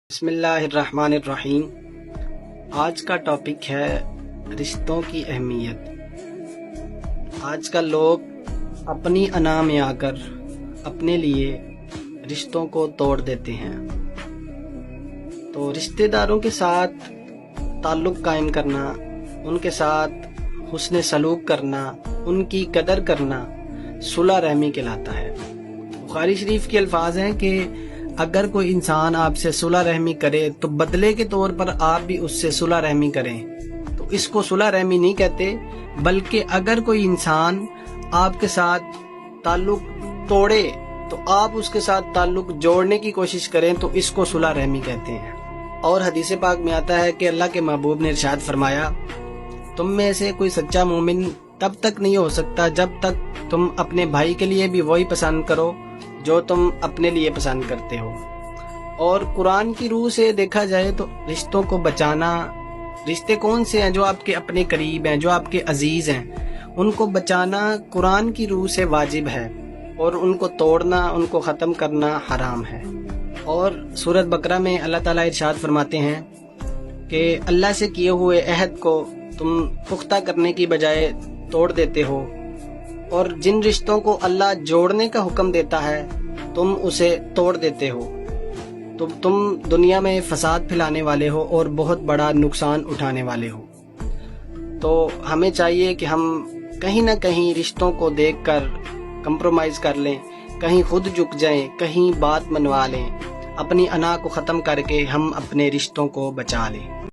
بسم اللہ الرحمن الرحیم۔ آج کا ٹاپک ہے رشتوں کی اہمیت۔ آج کل لوگ اپنی انا میں آ کر اپنے لیے رشتوں کو توڑ دیتے ہیں۔ تو رشتہ داروں کے ساتھ تعلق قائم کرنا، ان کے ساتھ حسن سلوک کرنا، ان کی قدر کرنا صلح رحمی کہلاتا ہے۔ بخاری شریف کے الفاظ ہیں کہ اگر کوئی انسان آپ سے صلح رحمی کرے تو بدلے کے طور پر آپ بھی اس سے صلح رحمی کریں، تو اس کو صلح رحمی نہیں کہتے، بلکہ اگر کوئی انسان آپ کے ساتھ تعلق توڑے تو آپ اس کے ساتھ تعلق جوڑنے کی کوشش کریں تو اس کو صلح رحمی کہتے ہیں۔ اور حدیث پاک میں آتا ہے کہ اللہ کے محبوب نے ارشاد فرمایا، تم میں سے کوئی سچا مومن تب تک نہیں ہو سکتا جب تک تم اپنے بھائی کے لیے بھی وہی پسند کرو جو تم اپنے لیے پسند کرتے ہو۔ اور قرآن کی روح سے دیکھا جائے تو رشتوں کو بچانا، رشتے کون سے ہیں جو آپ کے اپنے قریب ہیں، جو آپ کے عزیز ہیں، ان کو بچانا قرآن کی روح سے واجب ہے، اور ان کو توڑنا، ان کو ختم کرنا حرام ہے۔ اور سورۃ بقرہ میں اللہ تعالیٰ ارشاد فرماتے ہیں کہ اللہ سے کیے ہوئے عہد کو تم پختہ کرنے کی بجائے توڑ دیتے ہو، اور جن رشتوں کو اللہ جوڑنے کا حکم دیتا ہے تم اسے توڑ دیتے ہو، تو تم دنیا میں فساد پھیلانے والے ہو اور بہت بڑا نقصان اٹھانے والے ہو۔ تو ہمیں چاہیے کہ ہم کہیں نہ کہیں رشتوں کو دیکھ کر کمپرومائز کر لیں، کہیں خود جھک جائیں، کہیں بات منوا لیں، اپنی انا کو ختم کر کے ہم اپنے رشتوں کو بچا لیں۔